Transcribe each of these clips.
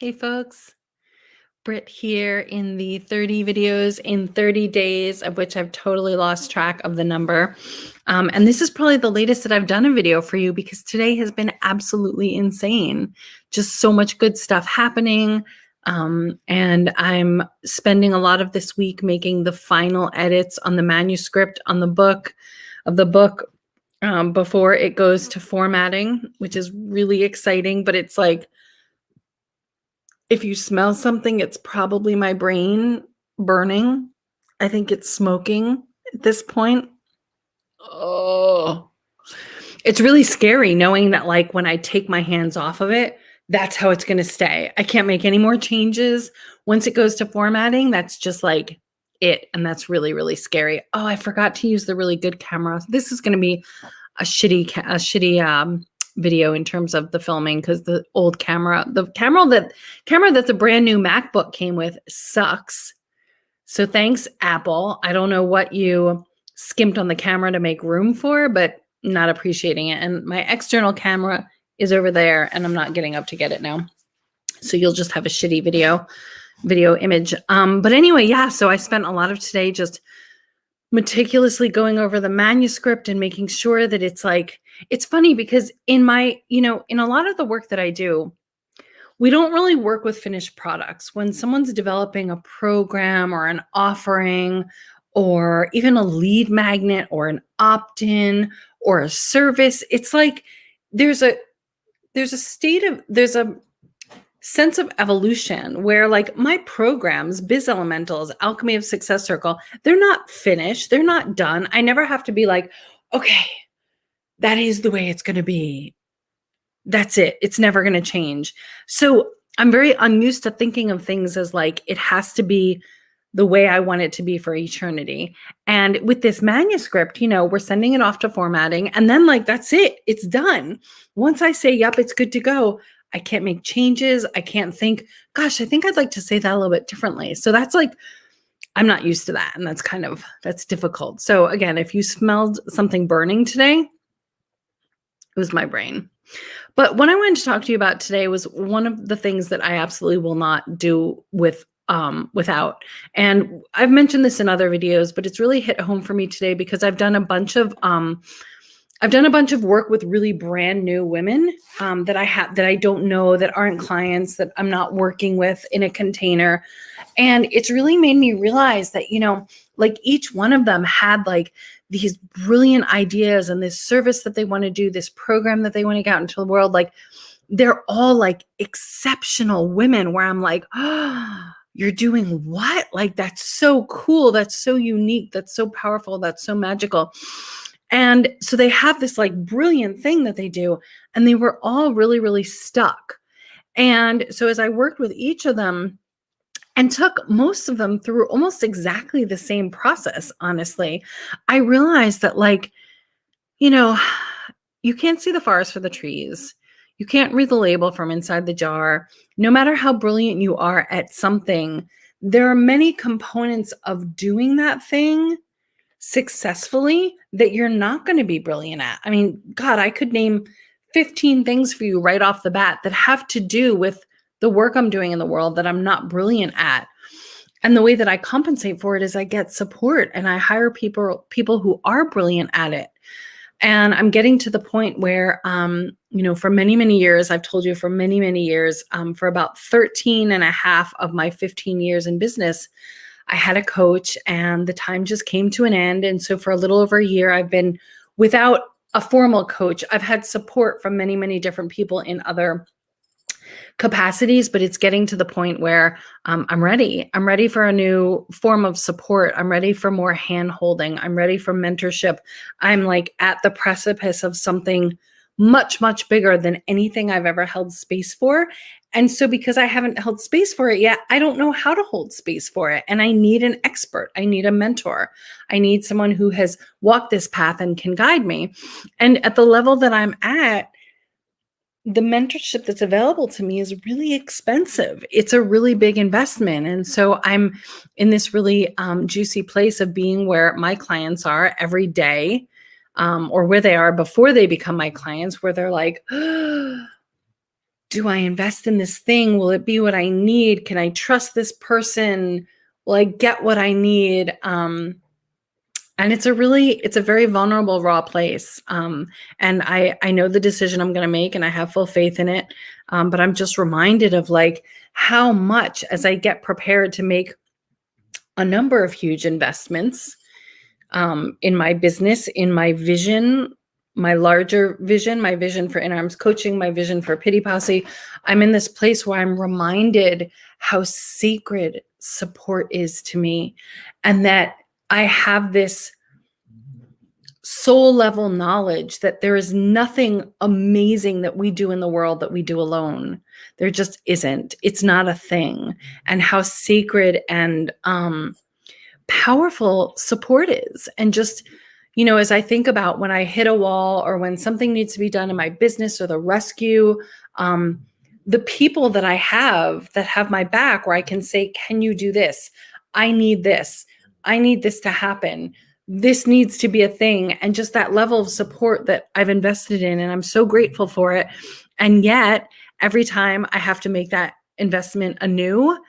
Hey folks, Britt here in the 30 videos in 30 days, of which I've totally lost track of the number. And this is probably the latest that I've done a video for you because today has been absolutely insane. Just so much good stuff happening. And I'm spending a lot of this week making the final edits on the manuscript on the book before it goes to formatting, which is really exciting, but it's like, if you smell something, it's probably my brain burning. I think it's smoking at this point. Oh, it's really scary knowing that, like, when I take my hands off of it, that's how it's going to stay. I can't make any more changes. Once it goes to formatting, that's just like it. And that's really, really scary. Oh, I forgot to use the really good camera. This is going to be a shitty video in terms of the filming because the old camera that the brand new MacBook came with sucks. So thanks, Apple. I don't know what you skimped on the camera to make room for, but not appreciating it. And my external camera is over there, and I'm not getting up to get it now. So you'll just have a shitty video image. But anyway, yeah. So I spent a lot of today just meticulously going over the manuscript and making sure that it's funny because in a lot of the work that I do, we don't really work with finished products. When someone's developing a program or an offering or even a lead magnet or an opt-in or a service, it's like there's a sense of evolution where, like, my programs, Biz Elementals, Alchemy of Success Circle, they're not finished. They're not done. I never have to be like, okay, that is the way it's going to be. That's it. It's never going to change. So I'm very unused to thinking of things as like, it has to be the way I want it to be for eternity. And with this manuscript, we're sending it off to formatting, and then, like, that's it. It's done. Once I say, yep, it's good to go, I can't make changes. I can't think, gosh, I think I'd like to say that a little bit differently. So that's like, I'm not used to that. And that's difficult. So again, if you smelled something burning today, it was my brain. But what I wanted to talk to you about today was one of the things that I absolutely will not do without. And I've mentioned this in other videos, but it's really hit home for me today because I've done a bunch of work with really brand new women that I don't know, that aren't clients, that I'm not working with in a container. And it's really made me realize that, like, each one of them had like these brilliant ideas and this service that they want to do, this program that they want to get out into the world. Like, they're all like exceptional women where I'm like, oh, you're doing what? Like, that's so cool. That's so unique. That's so powerful. That's so magical. And so they have this like brilliant thing that they do, and they were all really, really stuck. And so as I worked with each of them and took most of them through almost exactly the same process, honestly, I realized that, like, you can't see the forest for the trees. You can't read the label from inside the jar. No matter how brilliant you are at something, there are many components of doing that thing successfully that you're not going to be brilliant at. I mean, God, I could name 15 things for you right off the bat that have to do with the work I'm doing in the world that I'm not brilliant at. And the way that I compensate for it is I get support and I hire people who are brilliant at it. And I'm getting to the point where, for many, many years, I've told you for many, many years, for about 13 and a half of my 15 years in business, I had a coach, and the time just came to an end. And so for a little over a year, I've been without a formal coach. I've had support from many, many different people in other capacities, but it's getting to the point where I'm ready. I'm ready for a new form of support. I'm ready for more hand holding. I'm ready for mentorship. I'm like at the precipice of something much, much bigger than anything I've ever held space for. And so because I haven't held space for it yet, I don't know how to hold space for it. And I need an expert. I need a mentor. I need someone who has walked this path and can guide me. And at the level that I'm at, the mentorship that's available to me is really expensive. It's a really big investment. And so I'm in this really juicy place of being where my clients are every day, or where they are before they become my clients, where they're like, do I invest in this thing? Will it be what I need? Can I trust this person? Will I get what I need? And it's a very vulnerable, raw place. And I know the decision I'm going to make, and I have full faith in it. But I'm just reminded of like how much, as I get prepared to make a number of huge investments in my business, in my vision, my larger vision, my vision for In Arms Coaching, my vision for Pity Posse, I'm in this place where I'm reminded how sacred support is to me, and that I have this soul level knowledge that there is nothing amazing that we do in the world that we do alone. There just isn't. It's not a thing. And how sacred and powerful support is. And just, as I think about when I hit a wall or when something needs to be done in my business or the rescue, the people that I have that have my back, where I can say, can you do this? I need this. I need this to happen. This needs to be a thing. And just that level of support that I've invested in, and I'm so grateful for it. And yet, every time I have to make that investment anew,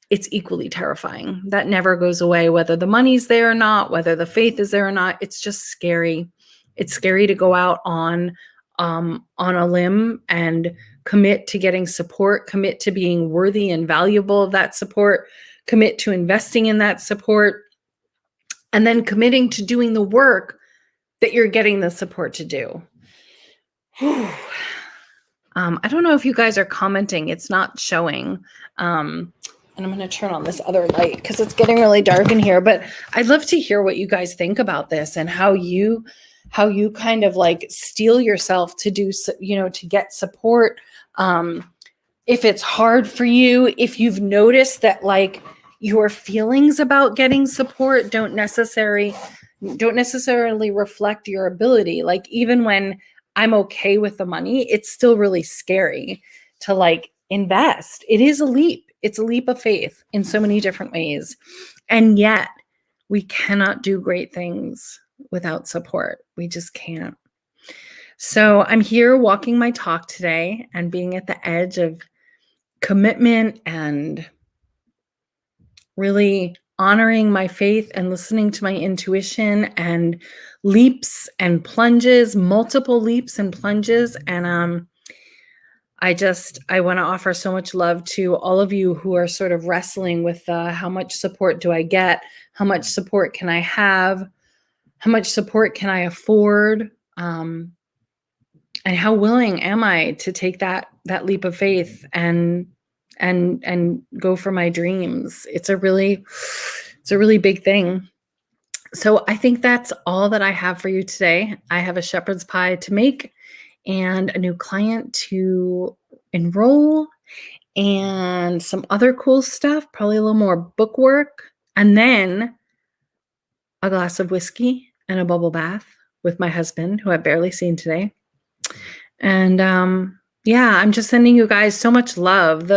it's equally terrifying. That never goes away, whether the money's there or not, whether the faith is there or not. It's just scary. It's scary to go out on a limb and commit to getting support, commit to being worthy and valuable of that support, commit to investing in that support, and then committing to doing the work that you're getting the support to do. I don't know if you guys are commenting. It's not showing. And I'm going to turn on this other light because it's getting really dark in here. But I'd love to hear what you guys think about this and how you kind of like steel yourself to do, to get support. If it's hard for you, if you've noticed that like your feelings about getting support don't necessarily reflect your ability. Like even when I'm okay with the money, it's still really scary to like invest. It is a leap. It's a leap of faith in so many different ways. And yet we cannot do great things without support. We just can't. So I'm here walking my talk today and being at the edge of commitment and really honoring my faith and listening to my intuition, and leaps and plunges, multiple leaps and plunges. And I want to offer so much love to all of you who are sort of wrestling with how much support do I get? How much support can I have? How much support can I afford? And how willing am I to take that leap of faith and go for my dreams? It's a really big thing. So I think that's all that I have for you today. I have a shepherd's pie to make and a new client to enroll and some other cool stuff, probably a little more book work, and then a glass of whiskey and a bubble bath with my husband, who I've barely seen today. And yeah, I'm just sending you guys so much love.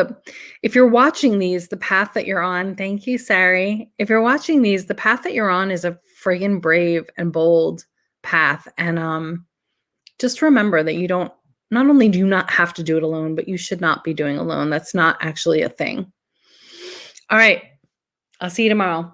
If you're watching these, the path that you're on, thank you, Sari. If you're watching these, the path that you're on is a friggin' brave and bold path. And just remember that not only do you not have to do it alone, but you should not be doing alone. That's not actually a thing. All right. I'll see you tomorrow.